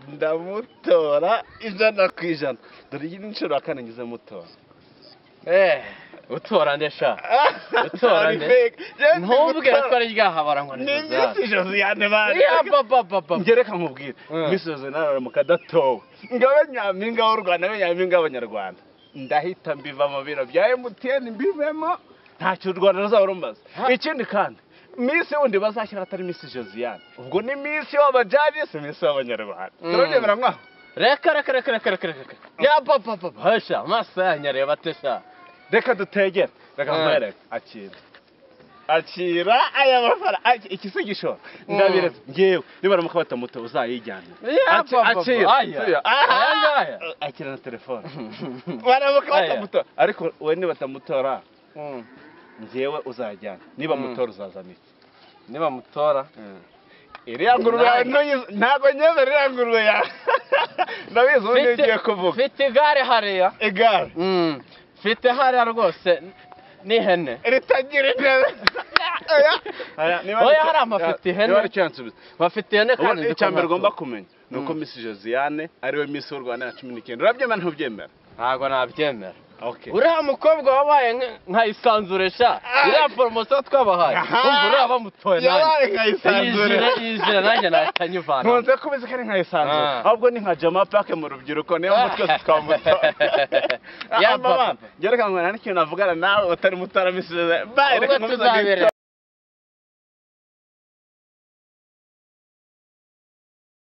ndamutora ijana ku ijana dore iyi ni inshuro ya kane ngize mutora utora ndesha utora nde ntubwire ko ari ryahabara ngo ni Miss Josiane bane ngereka nkubwire Miss Josiane mu kadatowe ngabe nyampinga w'u Rwanda be nyampinga w'Abanyarwanda ndahita mbiva mu biro bya MTN mbivemo ntacyo u Rwanda ruzaba rumaze ikindi kandi Miss wundi bazashyira atari Miss Josiane ubwo ni Miss w'abajaji si Miss w'Abanyarwanda turongera mwaho reka ya hasha masanya reba tesha reka dutegere reka mwereke akira aya mafara ikisigisho ndabiretse ngewe niba ramuka batamuto uzayijyana akira na telefone baramuka batamuto ariko we niba batamutora ngewe uzajyana niba mutora uzazanira niba mutora iriya ngurube ntabwo nyemera iriya ngurube ya ndabizi ubundi ugiye kuvuga mfite igare hariya igare mfite hariya rwose n'ihene ritagira intebe oya hari amafite ihene bafite ihene kandi icyambere ugomba kumenya ni uko Miss Josiane ariwe Miss w'u Rwanda ya 19 urabyemera ntubyemera ntabwo nabyemera uriya mukobwa wabaye nkayisanzuresha iriya poromosiyo twabahaye umva uriya bamutoye yijire nanjye nahita nyivana ntunze kubizi ko ari nkayisanzure ahubwo ni nka Jama Park mu rubyiruko niyo mutwe twamutoye gereka ngo nta n'ikintu navugana nawe utari mutora Miss Josiane